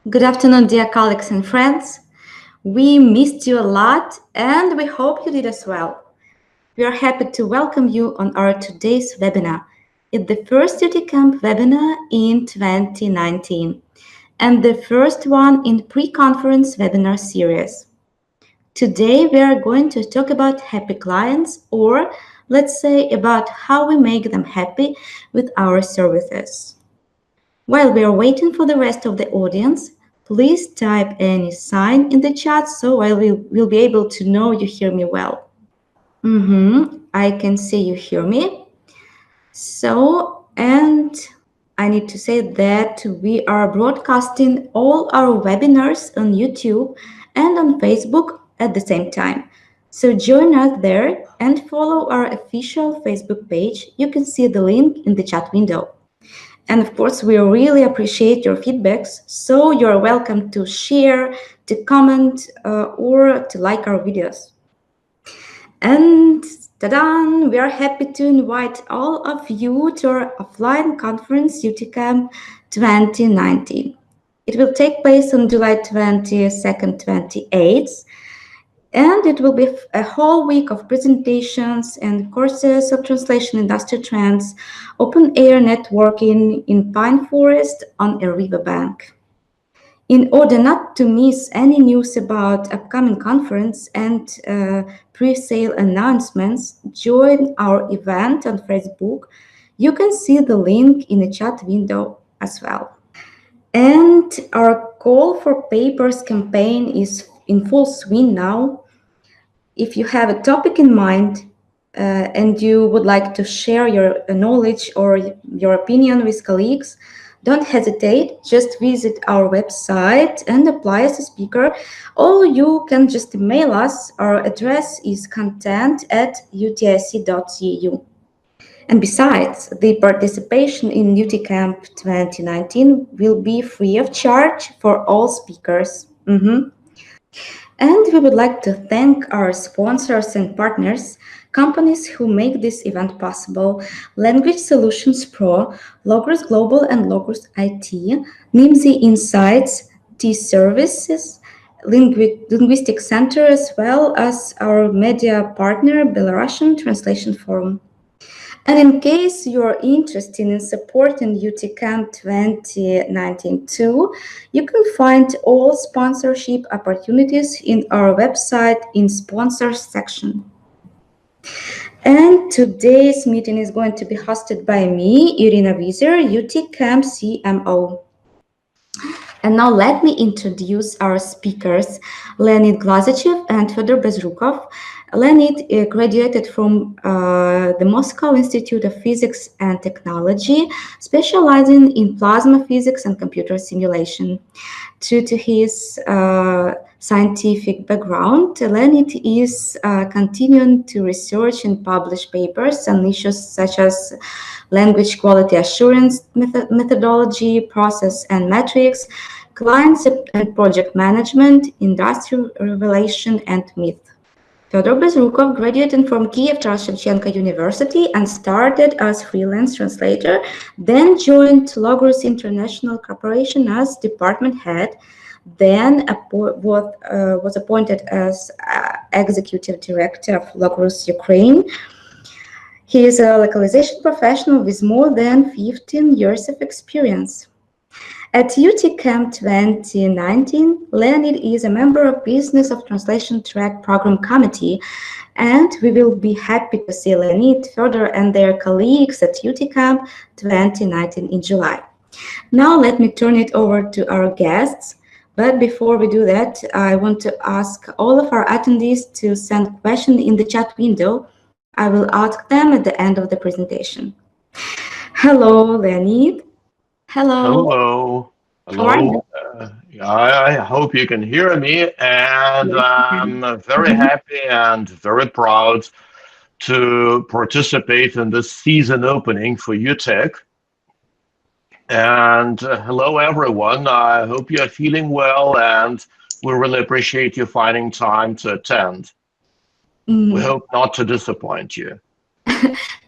Good afternoon, dear colleagues and friends. We missed you a lot and we hope you did as well. We are happy to welcome you on our today's webinar. It's the first UTICamp webinar in 2019 and the first one in pre-conference webinar series. Today we are going to talk about happy clients, or let's say about how we make them happy with our services. While we are waiting for the rest of the audience, please type any sign in the chat so I will be able to know you hear me well. I can see you hear me. And I need to say that we are broadcasting all our webinars on YouTube and on Facebook at the same time. So join us there and follow our official Facebook page. You can see the link in the chat window. And of course, we really appreciate your feedbacks. So you're welcome to share, to comment, or to like our videos. And ta-da! We are happy to invite all of you to our offline conference, UTICamp 2019. It will take place on July 22nd, 28th. And it will be a whole week of presentations and courses of translation industry trends, open air networking in pine forest on a riverbank. In order not to miss any news about upcoming conference and pre-sale announcements, join our event on Facebook. You can see the link in the chat window as well. And our call for papers campaign is in full swing now. If you have a topic in mind and you would like to share your knowledge or your opinion with colleagues, don't hesitate, just visit our website and apply as a speaker, or you can just email us. Our address is content@utic.eu. And besides, the participation in UTICamp 2019 will be free of charge for all speakers. And we would like to thank our sponsors and partners, companies who make this event possible: Language Solutions Pro, Logrus Global and Logrus IT, NIMSI Insights, T-Services, Linguistic Center, as well as our media partner, Belarusian Translation Forum. And in case you're interested in supporting UTICamp 2019 too, you can find all sponsorship opportunities in our website in sponsors section. And today's meeting is going to be hosted by me, Irina Wieser, UTICamp CMO. And now let me introduce our speakers, Leonid Glazychev and Fedor Bezrukov. Leonid graduated from the Moscow Institute of Physics and Technology, specializing in plasma physics and computer simulation. True to his scientific background, Leonid is continuing to research and publish papers on issues such as language quality assurance methodology, process and metrics, client and project management, industrial revelation, and myth. Fedor Bezrukov graduated from Kiev Taras Shevchenko University and started as freelance translator, then joined Logrus International Corporation as department head, then was appointed as executive director of Logrus Ukraine. He is a localization professional with more than 15 years of experience. At UTICamp 2019, Leonid is a member of Business of Translation Track Program Committee, and we will be happy to see Leonid, Fedor, and their colleagues at UTICamp 2019 in July. Now let me turn it over to our guests. But before we do that, I want to ask all of our attendees to send questions in the chat window. I will ask them at the end of the presentation. Hello, Leonid. Hello. I hope you can hear me, and I'm very happy and very proud to participate in this season opening for UTech. And hello, everyone. I hope you're feeling well, and we really appreciate you finding time to attend. We hope not to disappoint you.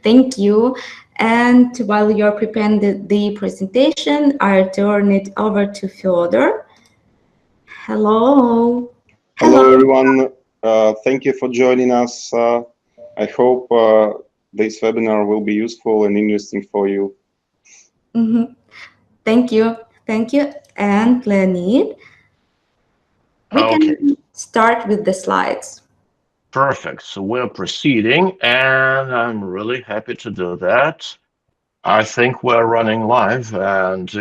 Thank you. And while you're preparing the presentation, I'll turn it over to Fedor. Hello. Hello, Hello. everyone. Thank you for joining us. I hope this webinar will be useful and interesting for you. Mhm. Thank you. Thank you. And Leonid, we Okay, can start with the slides. perfect. So we're proceeding, and I'm really happy to do that. I think we're running live, and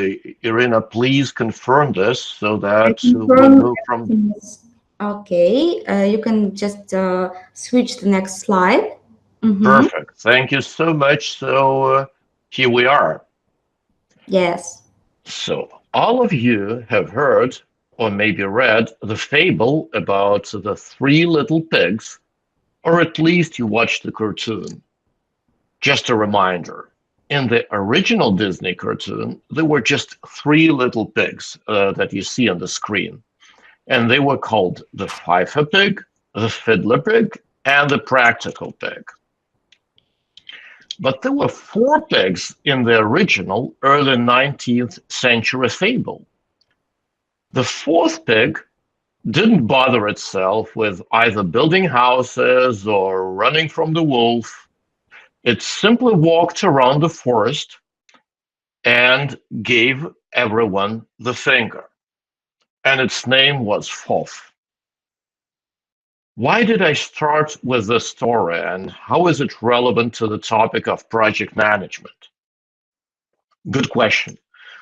Irina, please confirm this so I that we confirm move from. everything is okay. You can just switch the next slide. Mm-hmm. Perfect. Thank you so much. So here we are. Yes. So all of you have heard or maybe read the fable about the three little pigs, or at least you watched the cartoon. Just a reminder, in the original Disney cartoon, there were just three little pigs that you see on the screen. And they were called the Fifer pig, the Fiddler pig, and the Practical pig. But there were four pigs in the original early 19th century fable. The fourth pig didn't bother itself with either building houses or running from the wolf. It simply walked around the forest and gave everyone the finger. And its name was Fof. Why did I start with this story, and how is it relevant to the topic of project management? Good question.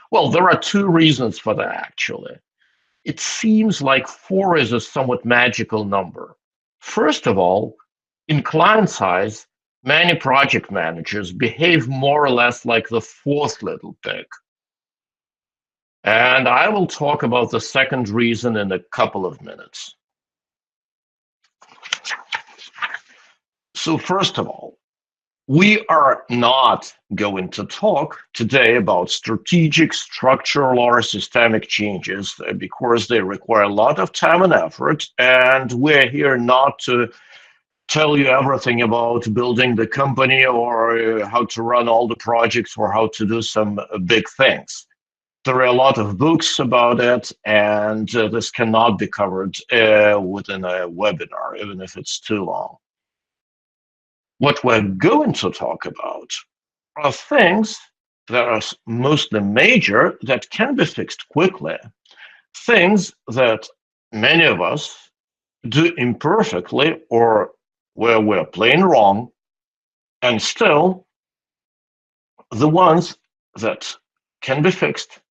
Well, there are two reasons for that, actually. It seems like four is a somewhat magical number. First of all, in client size, many project managers behave more or less like the fourth little pig. And I will talk about the second reason in a couple of minutes. So, first of all, we are not going to talk today about strategic, structural, or systemic changes because they require a lot of time and effort. And we're here not to tell you everything about building the company or how to run all the projects or how to do some big things. There are a lot of books about it, and this cannot be covered within a webinar, even if it's too long. What we're going to talk about are things that are mostly major that can be fixed quickly, things that many of us do imperfectly or where we're playing wrong, and still the ones that can be fixed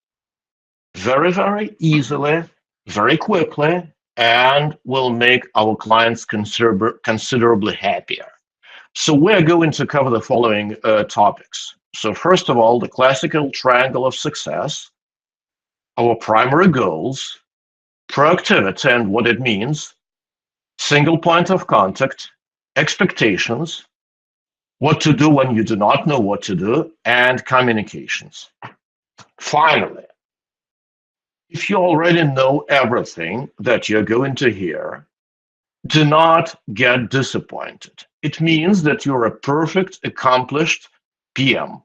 very, very easily, very quickly, and will make our clients considerably happier. So we're going to cover the following topics. So first of all, the classical triangle of success, our primary goals, productivity and what it means, single point of contact, expectations, what to do when you do not know what to do, and communications. Finally, if you already know everything that you're going to hear, do not get disappointed. It means that you're a perfect, accomplished PM,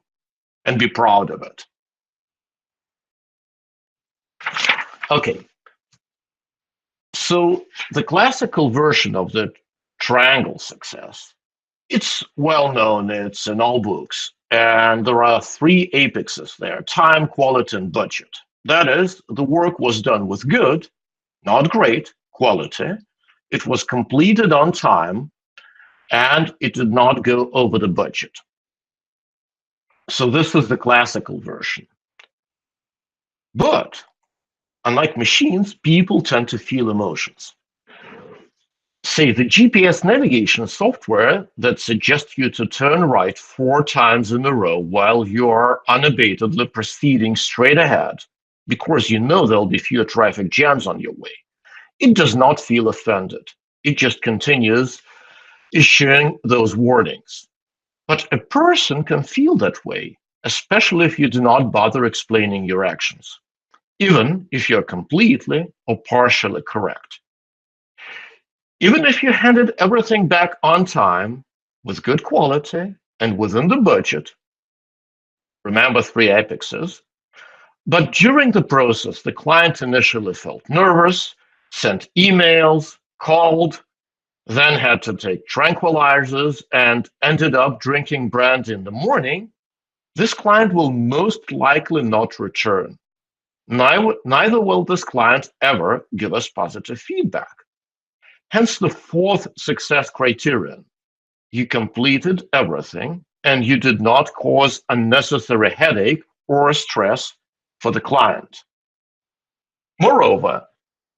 and be proud of it. Okay, so the classical version of the triangle success, it's well known, it's in all books, and there are three apexes there: time, quality, and budget. That is, the work was done with good, not great, quality, it was completed on time, and it did not go over the budget. So this is the classical version. But unlike machines, people tend to feel emotions. Say the GPS navigation software that suggests you to turn right 4 times in a row while you're unabatedly proceeding straight ahead because you know there'll be fewer traffic jams on your way. It does not feel offended. It just continues issuing those warnings. But a person can feel that way, especially if you do not bother explaining your actions, even if you're completely or partially correct. Even if you handed everything back on time, with good quality, and within the budget, remember three apexes, but during the process, the client initially felt nervous, sent emails, called, then had to take tranquilizers, and ended up drinking brandy in the morning, this client will most likely not return. Neither will this client ever give us positive feedback. Hence the fourth success criterion. You completed everything and you did not cause unnecessary headache or stress for the client. Moreover,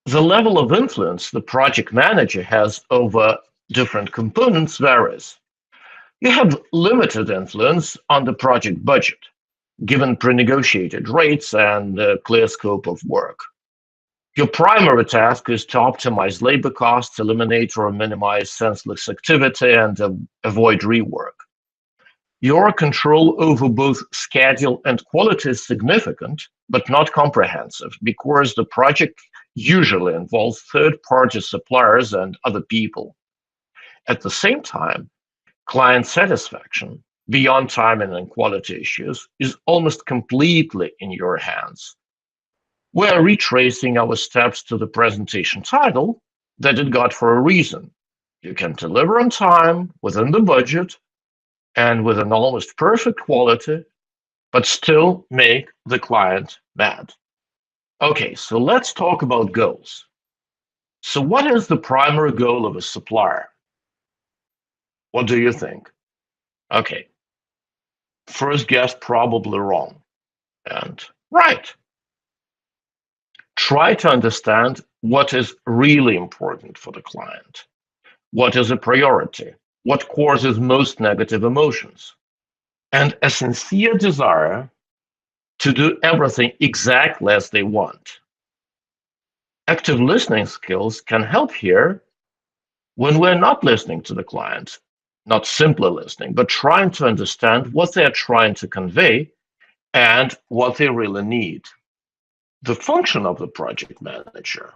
the level of influence the project manager has over different components varies. You have limited influence on the project budget, given pre-negotiated rates and a clear scope of work. Your primary task is to optimize labor costs, eliminate or minimize senseless activity, and avoid rework. Your control over both schedule and quality is significant, but not comprehensive, because the project usually involves third-party suppliers and other people. At the same time, client satisfaction, beyond timing and quality issues, is almost completely in your hands. We're retracing our steps to the presentation title that it got for a reason. You can deliver on time, within the budget, and with an almost perfect quality, but still make the client mad. Okay, so let's talk about goals. So what is the primary goal of a supplier? What do you think? Okay, first guess probably wrong, and right. Try to understand what is really important for the client. What is a priority? What causes most negative emotions? And a sincere desire to do everything exactly as they want. Active listening skills can help here when we're not listening to the client, not simply listening, but trying to understand what they're trying to convey and what they really need. The function of the project manager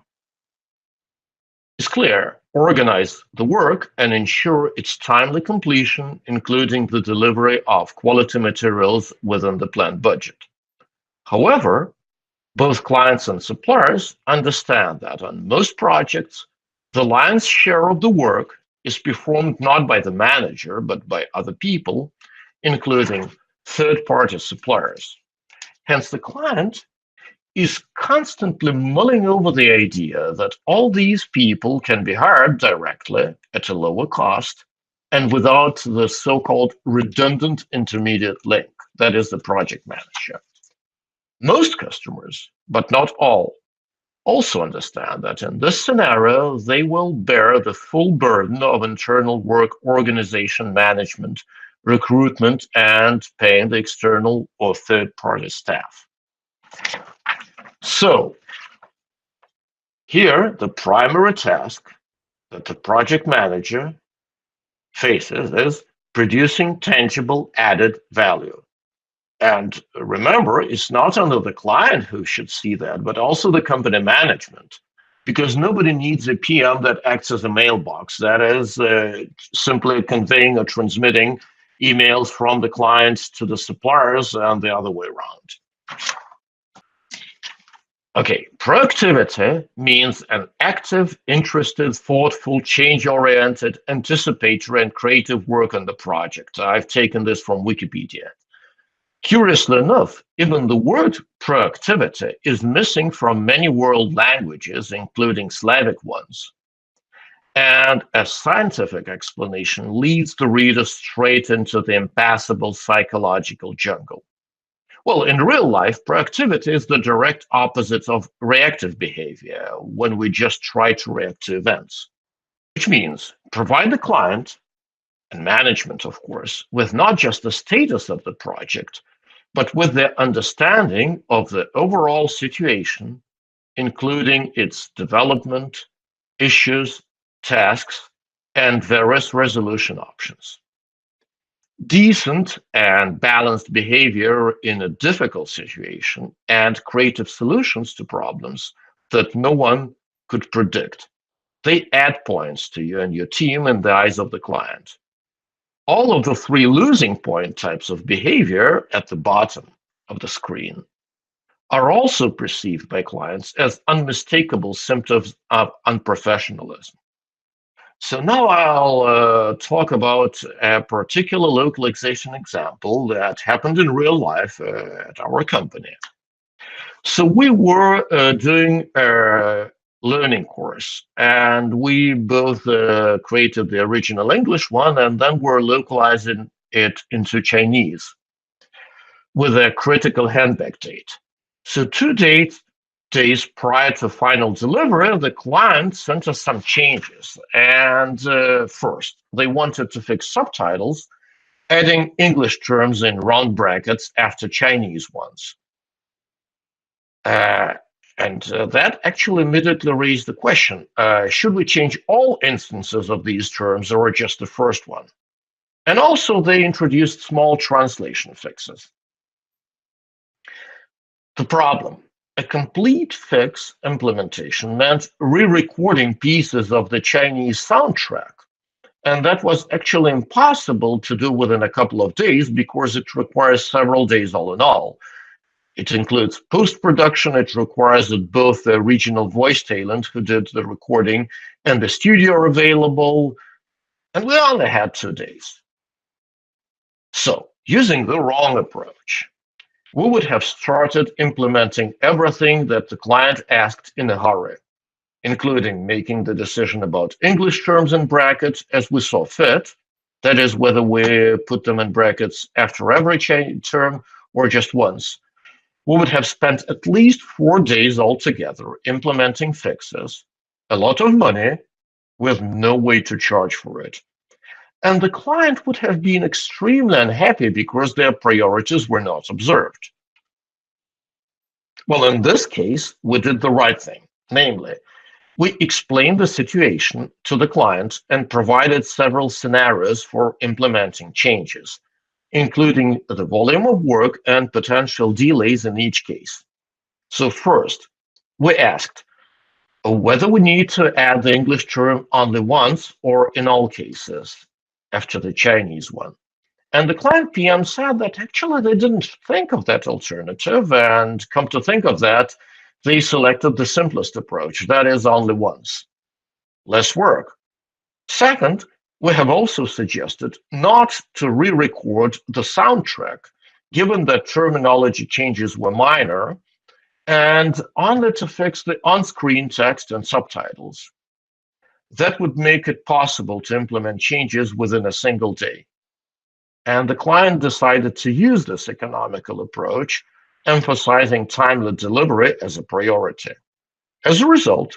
is clear: organize the work and ensure its timely completion, including the delivery of quality materials within the planned budget. However, both clients and suppliers understand that on most projects, the lion's share of the work is performed not by the manager, but by other people, including third-party suppliers. Hence, the client is constantly mulling over the idea that all these people can be hired directly at a lower cost and without the so-called redundant intermediate link, that is the project manager. Most customers, but not all, also understand that in this scenario, they will bear the full burden of internal work organization management, recruitment, and paying the external or third-party staff. So, here, the primary task that the project manager faces is producing tangible added value. And remember, it's not only the client who should see that, but also the company management, because nobody needs a PM that acts as a mailbox, that is simply conveying or transmitting emails from the clients to the suppliers and the other way around. Okay, proactivity means an active, interested, thoughtful, change-oriented, anticipatory, and creative work on the project. I've taken this from Wikipedia. Curiously enough, even the word proactivity is missing from many world languages, including Slavic ones. And a scientific explanation leads the reader straight into the impassable psychological jungle. Well, in real life, proactivity is the direct opposite of reactive behavior, when we just try to react to events, which means provide the client, and management, of course, with not just the status of the project, but with their understanding of the overall situation, including its development, issues, tasks, and various resolution options. Decent and balanced behavior in a difficult situation and creative solutions to problems that no one could predict. They add points to you and your team in the eyes of the client. All of the three losing point types of behavior at the bottom of the screen. are also perceived by clients as unmistakable symptoms of unprofessionalism. So now I'll talk about a particular localization example that happened in real life at our company. So we were doing a learning course, and we both created the original English one, and then we're localizing it into Chinese with a critical handback date. So 2 days prior to final delivery, the client sent us some changes. And first, they wanted to fix subtitles, adding English terms in round brackets after Chinese ones. That actually immediately raised the question, should we change all instances of these terms or just the first one? And also they introduced small translation fixes. The problem, a complete fix implementation meant re-recording pieces of the Chinese soundtrack. And that was actually impossible to do within a couple of days because it requires several days all in all. It includes post-production. It requires that both the original voice talent who did the recording and the studio are available. And we only had 2 days. So, using the wrong approach, we would have started implementing everything that the client asked in a hurry, including making the decision about English terms in brackets as we saw fit. That is, whether we put them in brackets after every term or just once. We would have spent at least 4 days altogether implementing fixes, a lot of money, with no way to charge for it. And the client would have been extremely unhappy because their priorities were not observed. Well, in this case, we did the right thing. Namely, we explained the situation to the client and provided several scenarios for implementing changes, including the volume of work and potential delays in each case. So first, we asked whether we need to add the English term only once or in all cases after the Chinese one. And the client PM said that actually they didn't think of that alternative, and come to think of that, they selected the simplest approach, that is only once. Less work. Second, we have also suggested not to re-record the soundtrack, given that terminology changes were minor, and only to fix the on-screen text and subtitles. That would make it possible to implement changes within a single day. And the client decided to use this economical approach, emphasizing timely delivery as a priority. As a result,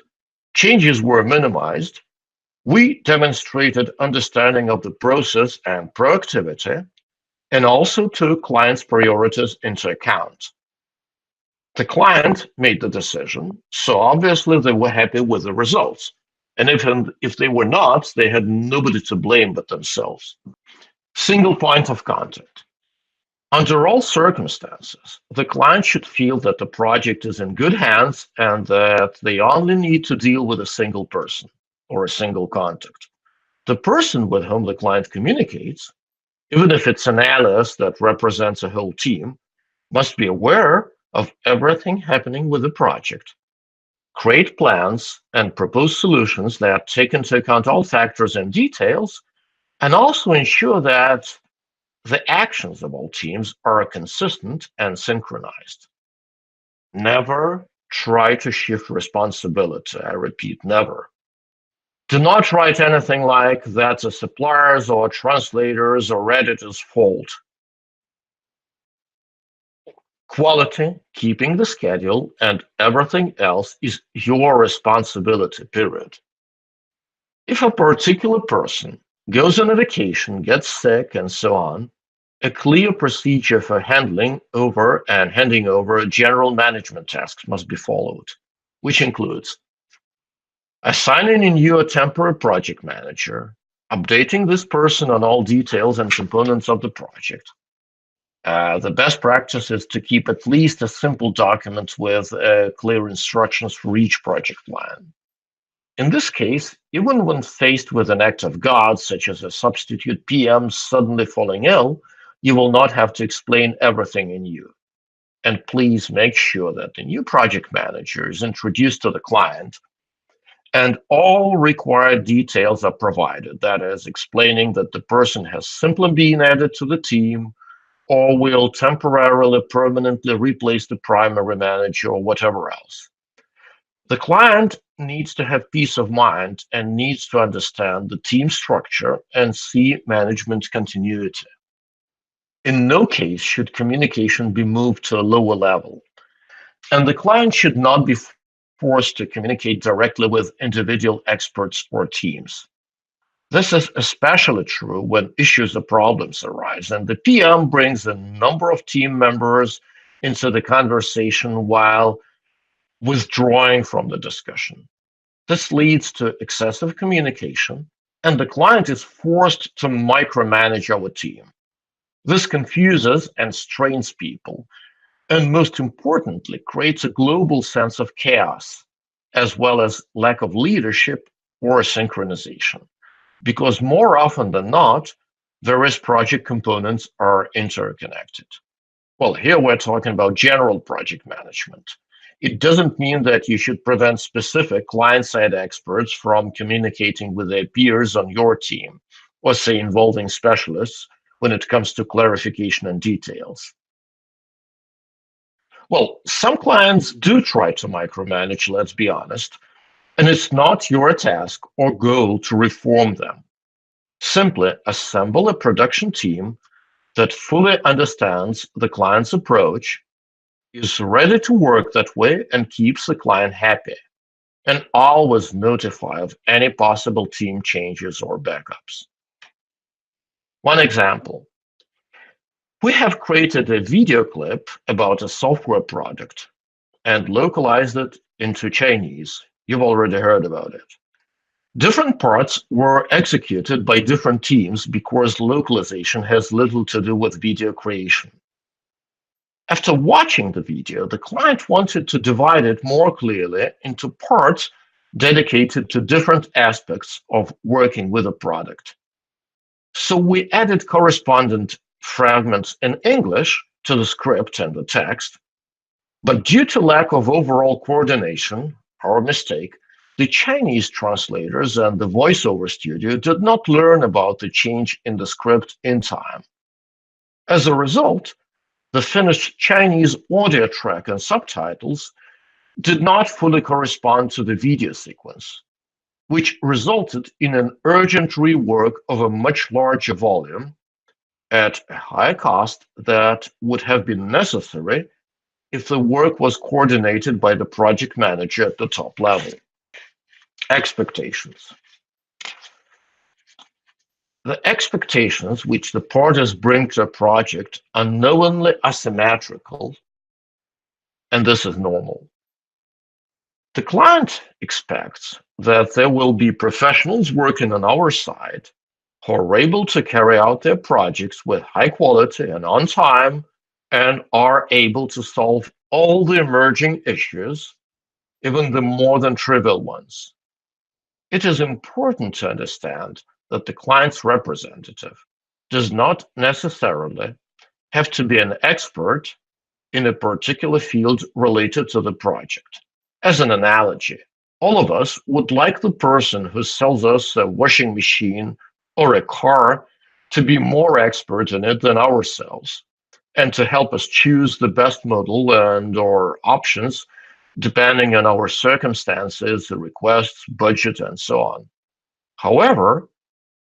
changes were minimized. We demonstrated understanding of the process and proactivity, and also took clients' priorities into account. The client made the decision, so obviously they were happy with the results. And if they were not, they had nobody to blame but themselves. Single point of contact. Under all circumstances, the client should feel that the project is in good hands and that they only need to deal with a single person or a single contact. The person with whom the client communicates, even if it's an alias that represents a whole team, must be aware of everything happening with the project, create plans and propose solutions that take into account all factors and details, and also ensure that the actions of all teams are consistent and synchronized. Never try to shift responsibility. I repeat, never. Do not write anything like that's a supplier's or translator's or editor's fault. Quality, keeping the schedule, and everything else is your responsibility, period. If a particular person goes on a vacation, gets sick, and so on, a clear procedure for handling over and handing over general management tasks must be followed, which includes assigning a new temporary project manager, updating this person on all details and components of the project. The best practice is to keep at least a simple document with clear instructions for each project plan. In this case, even when faced with an act of God, such as a substitute PM suddenly falling ill, you will not have to explain everything anew. And please make sure that the new project manager is introduced to the client and all required details are provided. That is, explaining that the person has simply been added to the team or will temporarily, permanently replace the primary manager or whatever else. The client needs to have peace of mind and needs to understand the team structure and see management continuity. In no case should communication be moved to a lower level, and the client should not be forced to communicate directly with individual experts or teams. This is especially true when issues or problems arise, and the PM brings a number of team members into the conversation while withdrawing from the discussion. This leads to excessive communication, and the client is forced to micromanage our team. This confuses and strains people, and most importantly, creates a global sense of chaos, as well as lack of leadership or synchronization. Because more often than not, various project components are interconnected. Well, here we're talking about general project management. It doesn't mean that you should prevent specific client-side experts from communicating with their peers on your team, or say involving specialists when it comes to clarification and details. Well, some clients do try to micromanage, let's be honest, and it's not your task or goal to reform them. Simply assemble a production team that fully understands the client's approach, is ready to work that way, and keeps the client happy. And always notify of any possible team changes or backups. One example. We have created a video clip about a software product and localized it into Chinese. You've already heard about it. Different parts were executed by different teams because localization has little to do with video creation. After watching the video, the client wanted to divide it more clearly into parts dedicated to different aspects of working with a product. So we added correspondent fragments in English to the script and the text, but due to lack of overall coordination, our mistake, the Chinese translators and the voiceover studio did not learn about the change in the script in time. As a result, the finished Chinese audio track and subtitles did not fully correspond to the video sequence, which resulted in an urgent rework of a much larger volume at a high cost that would have been necessary if the work was coordinated by the project manager at the top level. Expectations. The expectations which the parties bring to a project are knowingly asymmetrical, and this is normal. The client expects that there will be professionals working on our side who are able to carry out their projects with high quality and on time, and are able to solve all the emerging issues, even the more than trivial ones. It is important to understand that the client's representative does not necessarily have to be an expert in a particular field related to the project. As an analogy, all of us would like the person who sells us a washing machine or a car to be more expert in it than ourselves, and to help us choose the best model and or options depending on our circumstances, the requests, budget, and so on. However,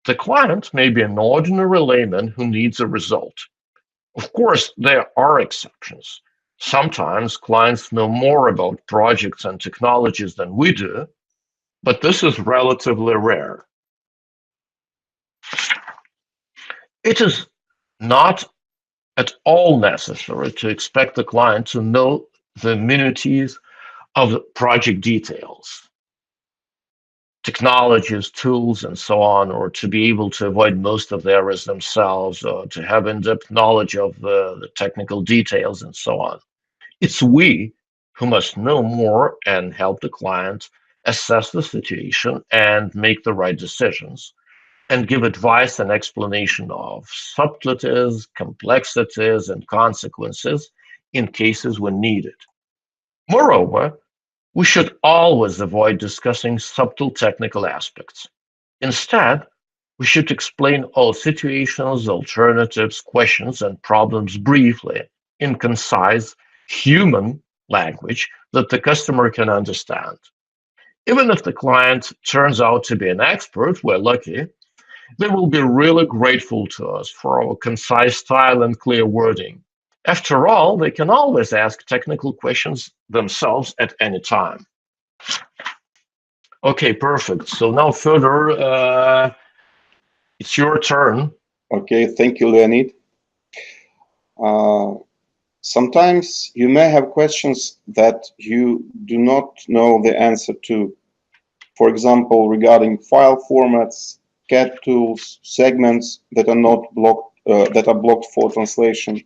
the client may be an ordinary layman who needs a result. Of course, there are exceptions. Sometimes clients know more about projects and technologies than we do, but this is relatively rare. It is not at all necessary to expect the client to know the minuties of the project details, technologies, tools, and so on, or to be able to avoid most of the errors themselves, or to have in-depth knowledge of the technical details and so on. It's we who must know more and help the client assess the situation and make the right decisions, and give advice and explanation of subtleties, complexities, and consequences in cases when needed. Moreover, we should always avoid discussing subtle technical aspects. Instead, we should explain all situations, alternatives, questions, and problems briefly in concise, human language that the customer can understand. Even if the client turns out to be an expert, we're lucky, they will be really grateful to us for our concise style and clear wording. After all, they can always ask technical questions themselves at any time. Okay, perfect. So now Fedor, it's your turn. Okay, thank you, Leonid. Sometimes you may have questions that you do not know the answer to. For example, regarding file formats, CAD tools, segments that are not blocked, that are blocked for translation,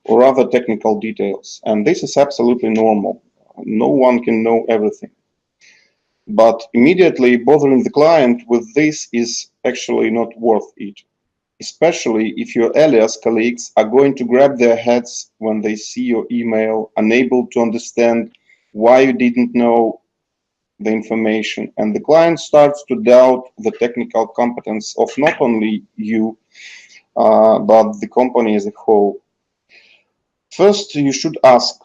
or other technical details. And this is absolutely normal. No one can know everything. But immediately bothering the client with this is actually not worth it, especially if your alias colleagues are going to grab their heads when they see your email, unable to understand why you didn't know the information, and the client starts to doubt the technical competence of not only you, but the company as a whole. First, you should ask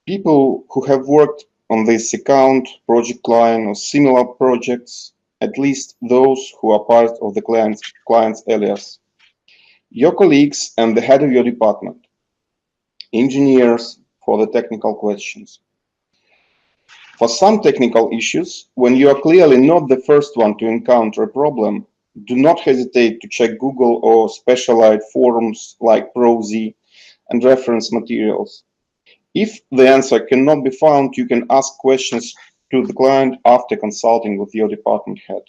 people who have worked on this account, project line, or similar projects, at least those who are part of the client's alias, your colleagues and the head of your department, engineers for the technical questions. For some technical issues, when you are clearly not the first one to encounter a problem, do not hesitate to check Google or specialized forums like ProZ and reference materials. If the answer cannot be found, you can ask questions to the client after consulting with your department head.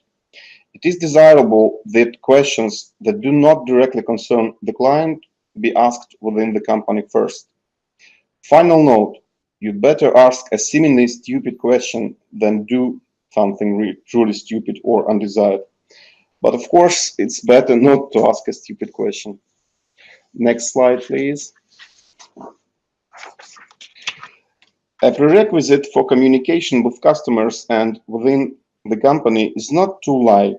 It is desirable that questions that do not directly concern the client be asked within the company first. Final note, you better ask a seemingly stupid question than do something truly stupid or undesired. But of course, it's better not to ask a stupid question. Next slide, please. A prerequisite for communication with customers and within the company is not to lie.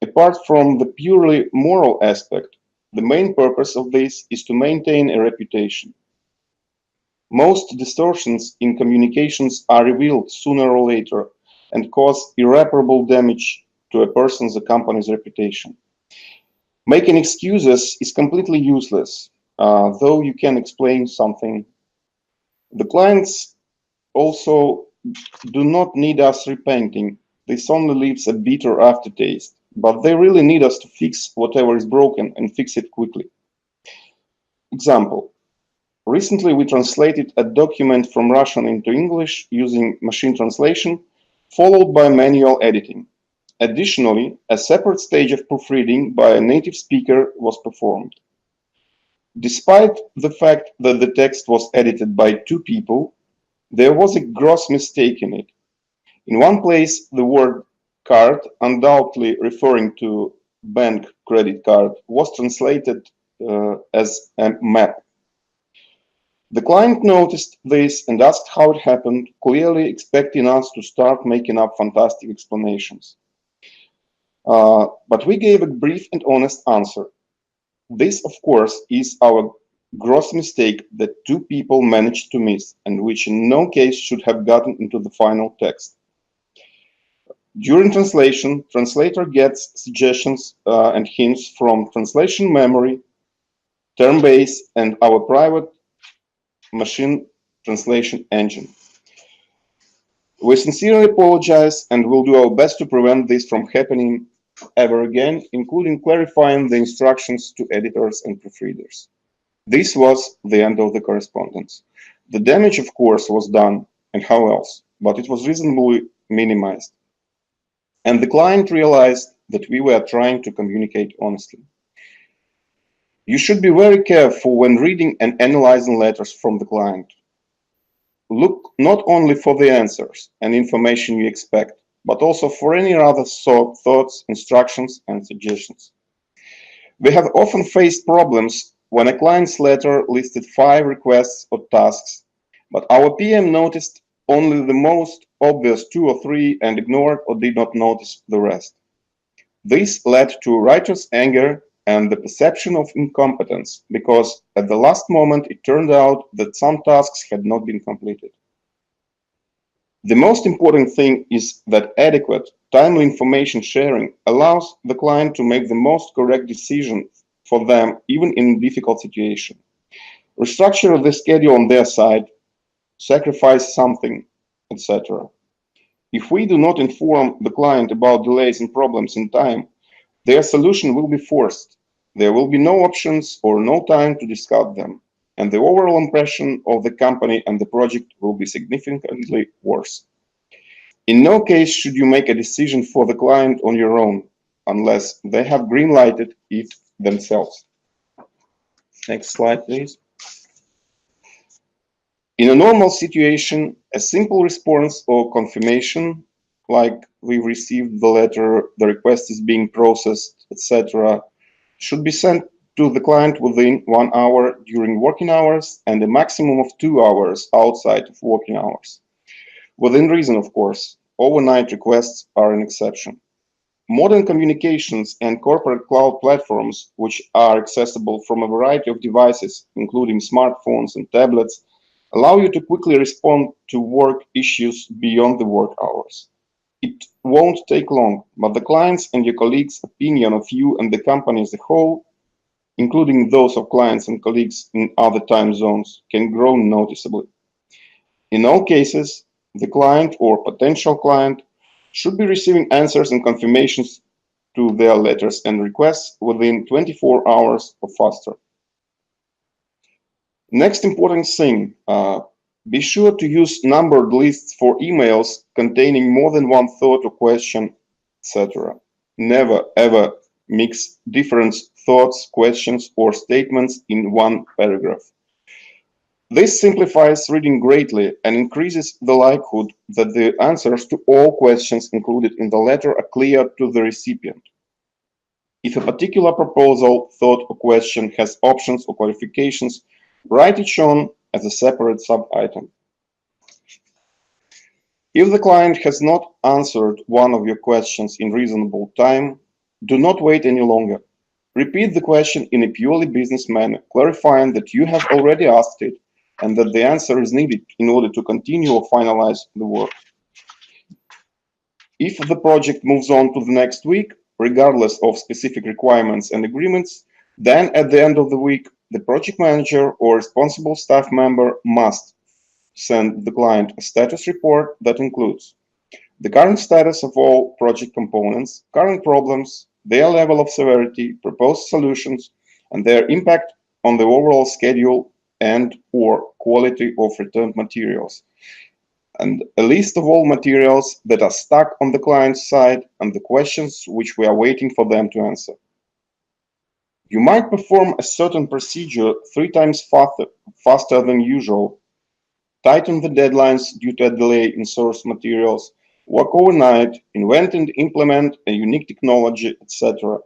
Apart from the purely moral aspect, the main purpose of this is to maintain a reputation. Most distortions in communications are revealed sooner or later and cause irreparable damage to a person's or company's reputation. Making excuses is completely useless, though you can explain something. The clients also do not need us repainting. This only leaves a bitter aftertaste, but they really need us to fix whatever is broken and fix it quickly. Example. Recently, we translated a document from Russian into English using machine translation, followed by manual editing. Additionally, a separate stage of proofreading by a native speaker was performed. Despite the fact that the text was edited by two people, there was a gross mistake in it. In one place, the word card, undoubtedly referring to bank credit card, was translated as a map. The client noticed this and asked how it happened, clearly expecting us to start making up fantastic explanations. But we gave a brief and honest answer. This, of course, is our gross mistake that two people managed to miss, and which in no case should have gotten into the final text. During translation, translator gets suggestions and hints from translation memory, term base, and our private machine translation engine. We sincerely apologize and will do our best to prevent this from happening ever again, including clarifying the instructions to editors and proofreaders. This was the end of the correspondence. The damage, of course, was done, and how else, but it was reasonably minimized. And the client realized that we were trying to communicate honestly. You should be very careful when reading and analyzing letters from the client. Look not only for the answers and information you expect, but also for any other thoughts, instructions, and suggestions. We have often faced problems when a client's letter listed 5 requests or tasks, but our PM noticed only the most obvious 2 or 3 and ignored or did not notice the rest. This led to writer's anger and the perception of incompetence, because at the last moment it turned out that some tasks had not been completed. The most important thing is that adequate, timely information sharing allows the client to make the most correct decision for them, even in a difficult situation. Restructure the schedule on their side, sacrifice something, etc. If we do not inform the client about delays and problems in time, their solution will be forced. There will be no options or no time to discuss them, and the overall impression of the company and the project will be significantly worse. In no case should you make a decision for the client on your own, unless they have green-lighted it themselves. Next slide, please. In a normal situation, a simple response or confirmation, like we received the letter, the request is being processed, etc., should be sent to the client within 1 hour during working hours and a maximum of 2 hours outside of working hours. Within reason, of course. Overnight requests are an exception. Modern communications and corporate cloud platforms, which are accessible from a variety of devices, including smartphones and tablets, allow you to quickly respond to work issues beyond the work hours. It won't take long, but the client's and your colleagues' opinion of you and the company as a whole, including those of clients and colleagues in other time zones, can grow noticeably. In all cases, the client or potential client should be receiving answers and confirmations to their letters and requests within 24 hours or faster. Next important thing, be sure to use numbered lists for emails containing more than one thought or question, etc. Never ever mix different thoughts, questions, or statements in one paragraph. This simplifies reading greatly and increases the likelihood that the answers to all questions included in the letter are clear to the recipient. If a particular proposal, thought, or question has options or qualifications, write it shown as a separate sub-item. If the client has not answered one of your questions in reasonable time, do not wait any longer. Repeat the question in a purely business manner, clarifying that you have already asked it and that the answer is needed in order to continue or finalize the work. If the project moves on to the next week, regardless of specific requirements and agreements, then at the end of the week, the project manager or responsible staff member must send the client a status report that includes the current status of all project components, current problems, their level of severity, proposed solutions, and their impact on the overall schedule and or quality of returned materials, and a list of all materials that are stuck on the client's side and the questions which we are waiting for them to answer. You might perform a certain procedure 3 times faster than usual, tighten the deadlines due to a delay in source materials, work overnight, invent and implement a unique technology, etc.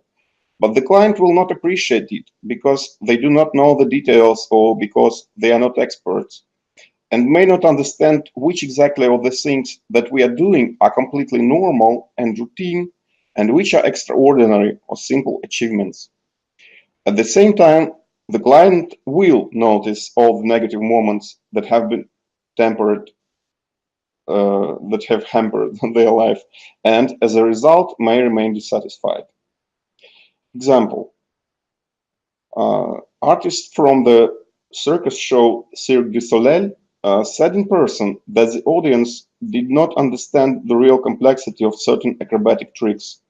But the client will not appreciate it because they do not know the details or because they are not experts, and may not understand which exactly of the things that we are doing are completely normal and routine and which are extraordinary or simple achievements. At the same time, the client will notice all the negative moments that have been hampered their life, and as a result may remain dissatisfied. Example, artist from the circus show Cirque du Soleil said in person that the audience did not understand the real complexity of certain acrobatic tricks.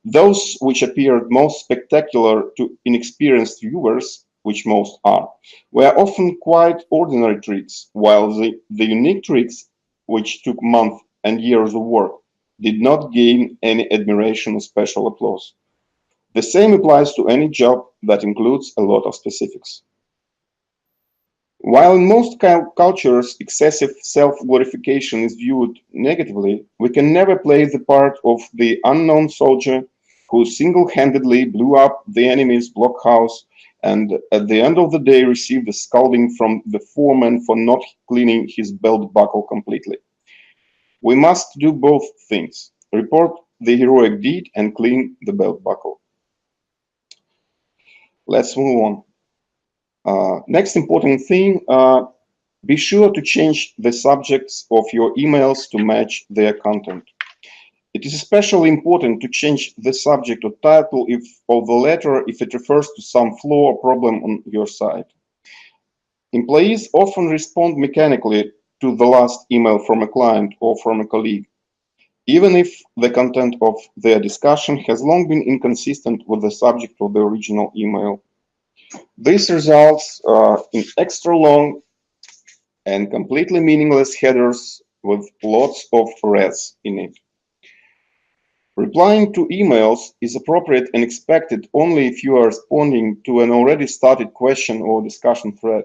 Those which appeared most spectacular to inexperienced viewers, which most are, were often quite ordinary tricks, while the unique tricks, which took months and years of work, did not gain any admiration or special applause. The same applies to any job that includes a lot of specifics. While in most cultures excessive self-glorification is viewed negatively, we can never play the part of the unknown soldier who single-handedly blew up the enemy's blockhouse and at the end of the day received a scolding from the foreman for not cleaning his belt buckle completely. We must do both things: report the heroic deed and clean the belt buckle. Let's move on. Next important thing, be sure to change the subjects of your emails to match their content. It is especially important to change the subject or title of the letter if it refers to some flaw or problem on your side. Employees often respond mechanically to the last email from a client or from a colleague, even if the content of their discussion has long been inconsistent with the subject of the original email. This results in extra long and completely meaningless headers with lots of res in it. Replying to emails is appropriate and expected only if you are responding to an already started question or discussion thread.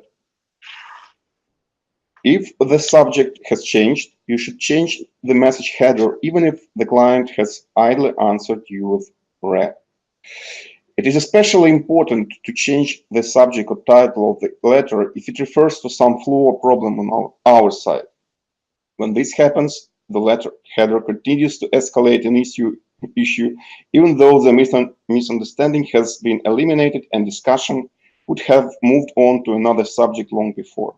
If the subject has changed, you should change the message header even if the client has idly answered you with re. It is especially important to change the subject or title of the letter if it refers to some flaw or problem on our side. When this happens, the letter header continues to escalate an issue even though the misunderstanding has been eliminated and discussion would have moved on to another subject long before.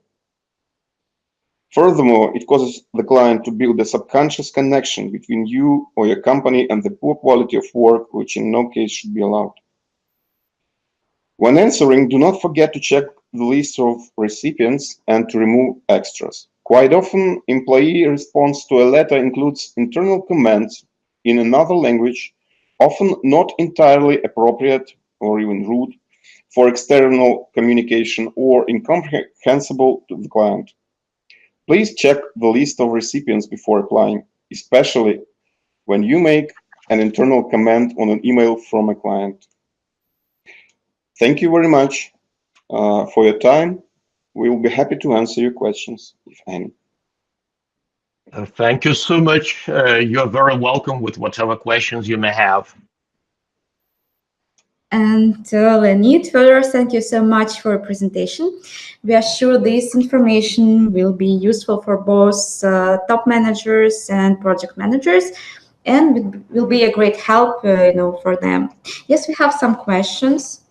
Furthermore, it causes the client to build a subconscious connection between you or your company and the poor quality of work, which in no case should be allowed. When answering, do not forget to check the list of recipients and to remove extras. Quite often, employee response to a letter includes internal comments in another language, often not entirely appropriate or even rude for external communication or incomprehensible to the client. Please check the list of recipients before applying, especially when you make an internal comment on an email from a client. Thank you very much for your time. We will be happy to answer your questions, if any. Thank you so much. You're very welcome with whatever questions you may have. And Leonid, Fedor, thank you so much for your presentation. We are sure this information will be useful for both top managers and project managers, and will be a great help, for them. Yes, we have some questions.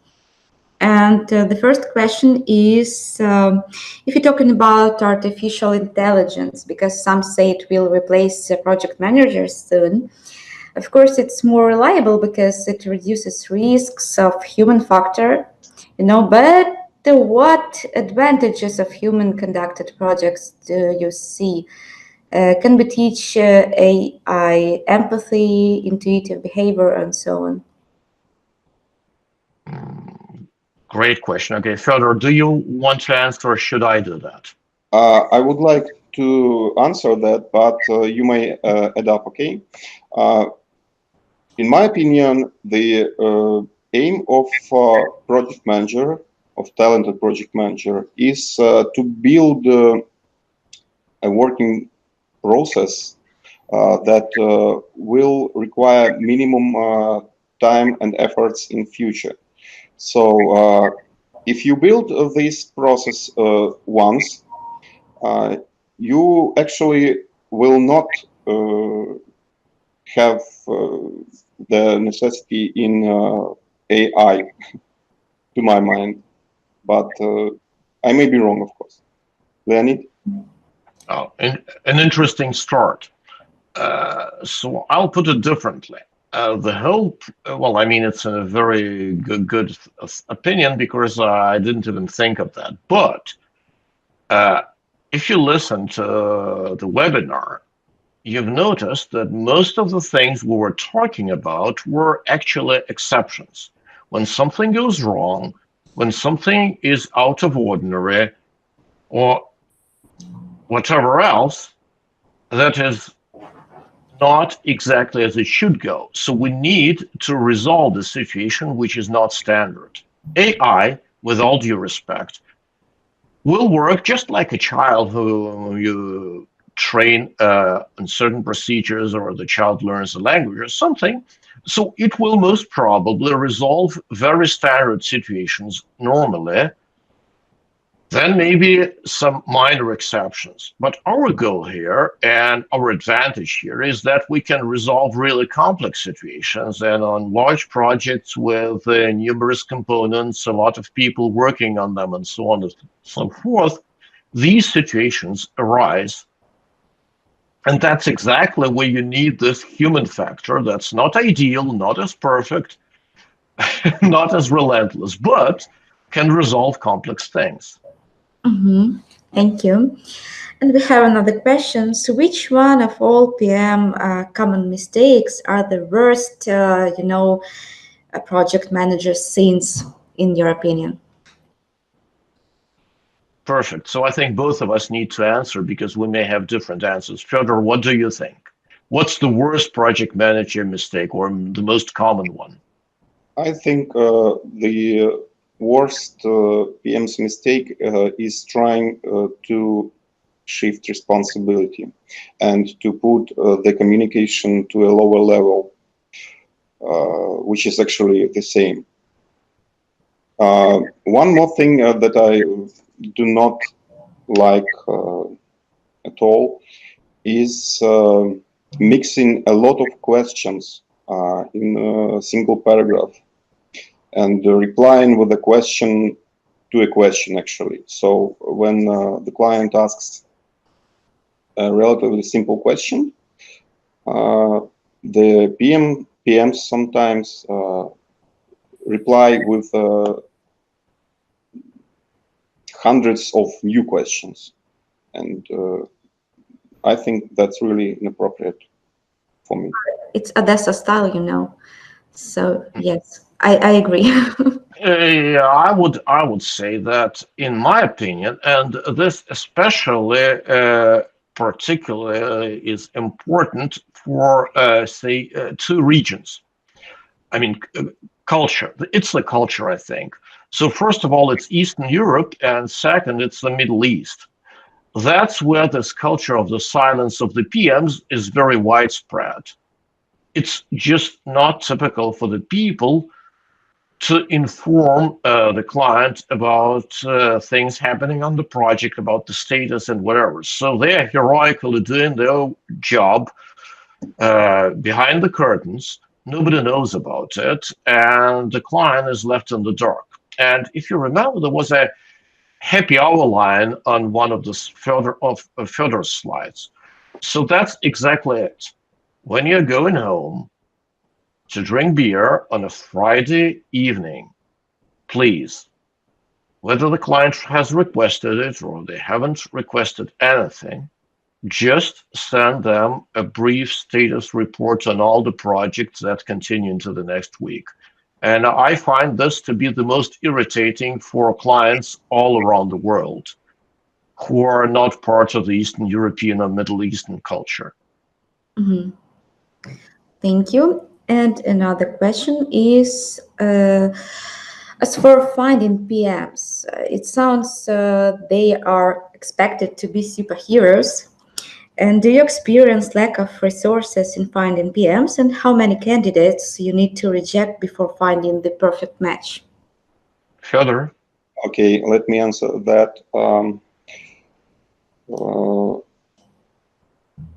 And the first question is, if you're talking about artificial intelligence, because some say it will replace project managers soon, of course, it's more reliable because it reduces risks of human factor, but what advantages of human-conducted projects do you see? Can we teach AI empathy, intuitive behavior, and so on? Great question. Okay, Fedor, do you want to answer or should I do that? I would like to answer that, but you may add up, okay? In my opinion, the aim of project manager, of talented project manager, is to build a working process that will require minimum time and efforts in future. So if you build this process once, you actually will not have the necessity in AI, to my mind, but I may be wrong, of course. Leonid? Oh, an interesting start. So I'll put it differently. The whole, well, I mean, it's a very good opinion because I didn't even think of that. But if you listen to the webinar, you've noticed that most of the things we were talking about were actually exceptions. When something goes wrong, when something is out of ordinary, or whatever else, that is not exactly as it should go. So we need to resolve the situation which is not standard. AI, with all due respect, will work just like a child who you train on certain procedures, or the child learns a language or something. So it will most probably resolve very standard situations normally. Then maybe some minor exceptions. But our goal here and our advantage here is that we can resolve really complex situations. And on large projects with numerous components, a lot of people working on them, and so on and so forth, these situations arise. And that's exactly where you need this human factor that's not ideal, not as perfect, not as relentless, but can resolve complex things. Thank you. And we have another question. So, which one of all PM common mistakes are the worst, project managers' sins, in your opinion? Perfect. So I think both of us need to answer because we may have different answers. Fedor, what do you think? What's the worst project manager mistake, or the most common one? I think the worst PM's mistake is trying to shift responsibility and to put the communication to a lower level, which is actually the same. One more thing that I do not like at all is mixing a lot of questions in a single paragraph and replying with a question to a question, actually. So when the client asks a relatively simple question, the PMs sometimes reply with hundreds of new questions. And I think that's really inappropriate for me. It's Odessa style, So, yes, I agree. Yeah, I would say that, in my opinion, and this especially particularly is important for say two regions. I mean, culture. It's the culture, I think. So first of all, it's Eastern Europe, and second, it's the Middle East. That's where this culture of the silence of the PMs is very widespread. It's just not typical for the people to inform the client about things happening on the project, about the status and whatever. So they're heroically doing their job behind the curtains. Nobody knows about it, and the client is left in the dark. And if you remember, there was a happy hour line on one of the Fedor's slides. So that's exactly it. When you're going home to drink beer on a Friday evening, please, whether the client has requested it or they haven't requested anything, just send them a brief status report on all the projects that continue into the next week. And I find this to be the most irritating for clients all around the world who are not part of the Eastern European or Middle Eastern culture. Thank you. And another question is, as for finding PMs, it sounds they are expected to be superheroes. And do you experience lack of resources in finding PMs, and how many candidates you need to reject before finding the perfect match? Fedor? Okay, let me answer that.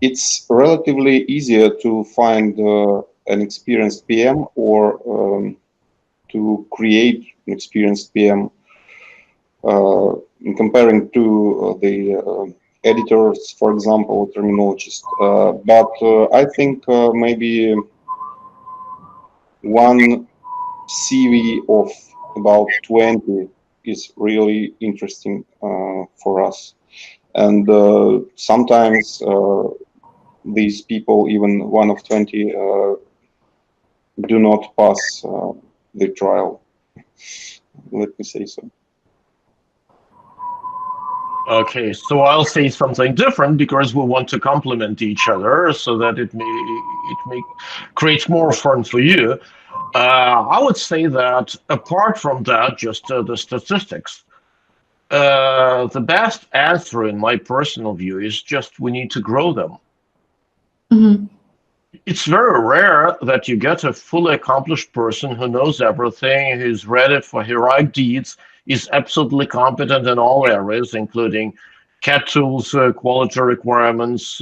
It's relatively easier to find an experienced PM or to create an experienced PM in comparing to the editors, for example, or terminologists. But I think maybe one CV of about 20 is really interesting for us. And sometimes these people, even one of 20, do not pass the trial. Let me say so. Okay, so I'll say something different because we want to complement each other so that it may create more fun for you. I would say that apart from that, just the statistics, the best answer, in my personal view, is just we need to grow them. Mhm. It's very rare that you get a fully accomplished person who knows everything, who's ready for heroic deeds, is absolutely competent in all areas, including CAT tools, quality requirements,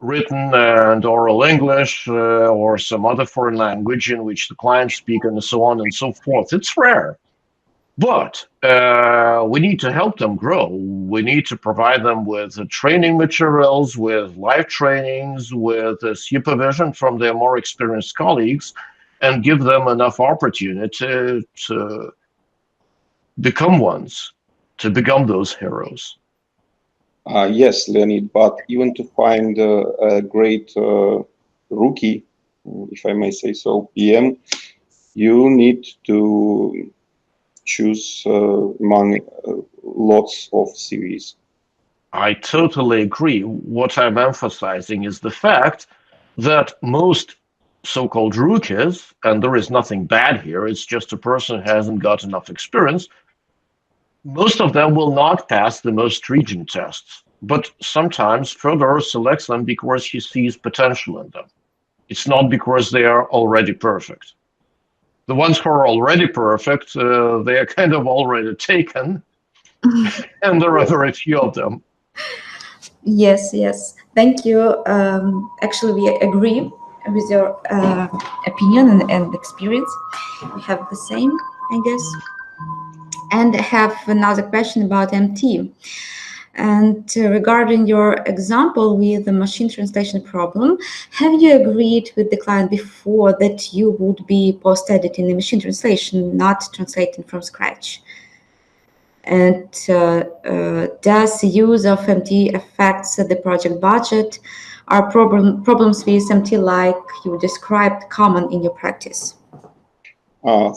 written and oral English, or some other foreign language in which the clients speak, and so on and so forth. It's rare. But we need to help them grow. We need to provide them with training materials, with live trainings, with supervision from their more experienced colleagues, and give them enough opportunity to become ones, to become those heroes. Yes, Leonid, but even to find a great rookie, if I may say so, PM, you need to choose among lots of CVs. I totally agree. What I'm emphasizing is the fact that most so-called rookies, and there is nothing bad here, it's just a person who hasn't got enough experience, most of them will not pass the most stringent tests. But sometimes Fedor selects them because he sees potential in them. It's not because they are already perfect. The ones who are already perfect, they are kind of already taken, and there are very few of them. Yes, yes. Thank you. Actually, we agree with your opinion and experience. We have the same, I guess. And I have another question about MT. And regarding your example with the machine translation problem, have you agreed with the client before that you would be post-editing the machine translation, not translating from scratch? And does the use of MT affects the project budget? Are problems with MT like you described common in your practice?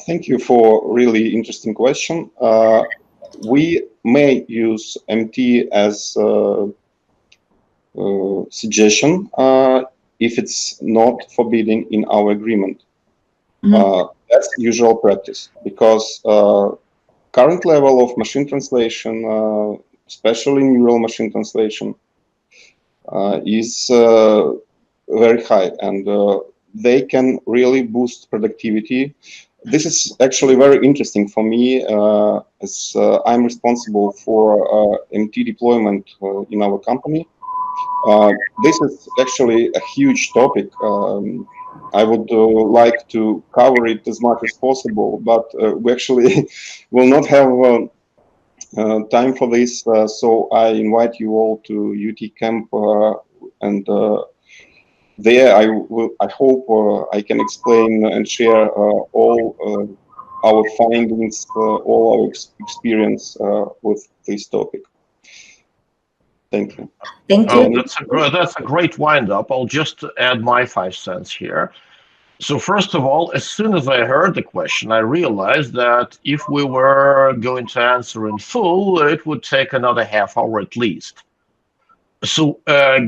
Thank you for really interesting question. We may use MT as a suggestion if it's not forbidden in our agreement. That's usual practice because current level of machine translation, especially neural machine translation, is very high, and they can really boost productivity. This is actually very interesting for me as I'm responsible for MT deployment in our company. This is actually a huge topic. I would like to cover it as much as possible, but we actually will not have time for this. So I invite you all to UTICamp, and there I hope I can explain and share all our findings, all our experience with this topic. Thank you. Thank you. That's a great wind-up. I'll just add my 5 cents here. So first of all, as soon as I heard the question, I realized that if we were going to answer in full, it would take another half hour at least. So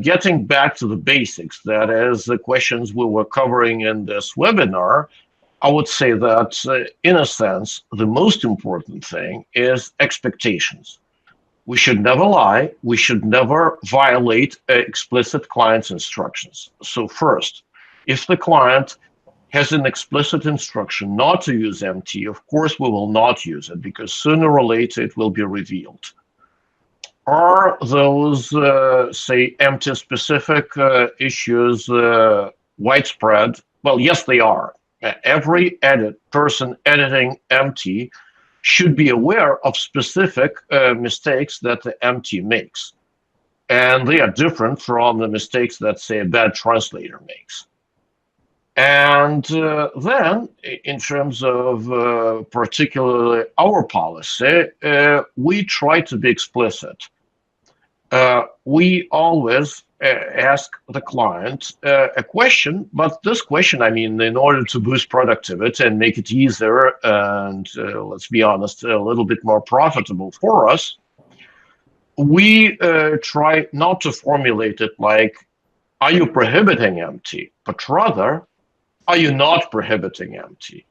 getting back to the basics, that is the questions we were covering in this webinar, I would say that in a sense, the most important thing is expectations. We should never lie. We should never violate explicit client's instructions. So first, if the client has an explicit instruction not to use MT, of course we will not use it because sooner or later it will be revealed. Are those, say, MT specific issues widespread? Well, yes, they are. Every person editing MT should be aware of specific mistakes that the MT makes. And they are different from the mistakes that, say, a bad translator makes. And then, in terms of particularly our policy, we try to be explicit. We always ask the client a question, but this question, I mean, in order to boost productivity and make it easier and, let's be honest, a little bit more profitable for us, we try not to formulate it like, are you prohibiting MT? But rather, are you not prohibiting MT?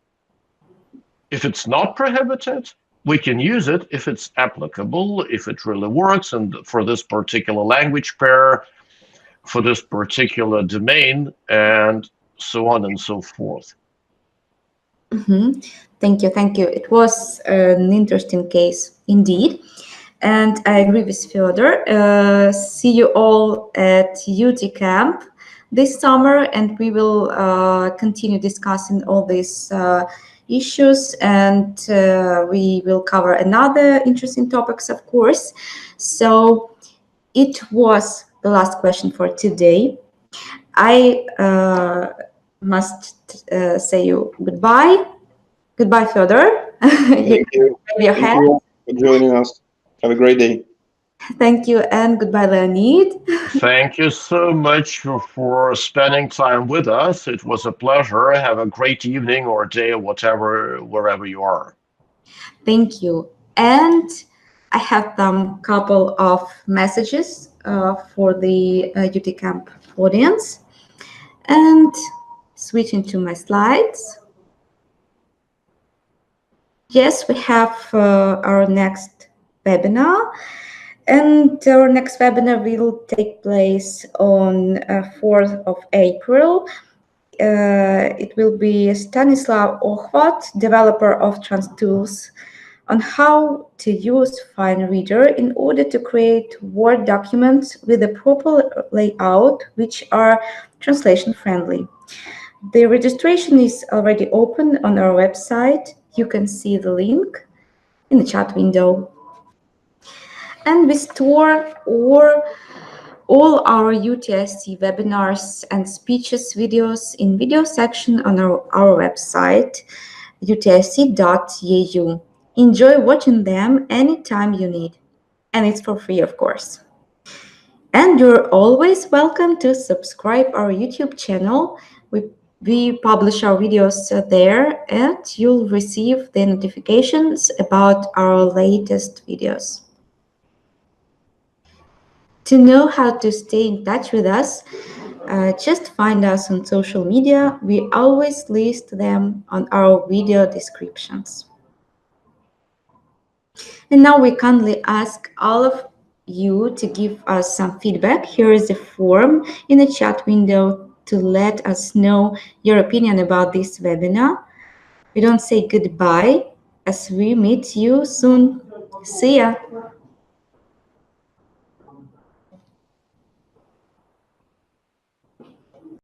If it's not prohibited, we can use it if it's applicable, if it really works, and for this particular language pair, for this particular domain, and so on and so forth. Thank you, thank you. It was an interesting case indeed. And I agree with Fedor. See you all at UTICamp this summer, and we will continue discussing all these issues, and we will cover another interesting topics, of course. So it was the last question for today. I must say you goodbye. Goodbye, Fedor. Thank you. Your Thank hand. you for joining us. Have a great day. Thank you, and goodbye, Leonid. Thank you so much for spending time with us. It was a pleasure. Have a great evening or day or whatever, wherever you are. Thank you. And I have some couple of messages for the UTICamp audience. And switching to my slides. Yes, we have our next webinar. And our next webinar will take place on 4th of April. It will be Stanislav Ochvat, developer of TransTools, on how to use FineReader in order to create Word documents with a proper layout, which are translation friendly. The registration is already open on our website. You can see the link in the chat window. And we store all our UTIC webinars and speeches videos in video section on our website, utic.eu. Enjoy watching them anytime you need. And it's for free, of course. And you're always welcome to subscribe our YouTube channel. We publish our videos there, and you'll receive the notifications about our latest videos. To know how to stay in touch with us, just find us on social media. We always list them on our video descriptions. And now we kindly ask all of you to give us some feedback. Here is a form in the chat window to let us know your opinion about this webinar. We don't say goodbye as we meet you soon. See ya.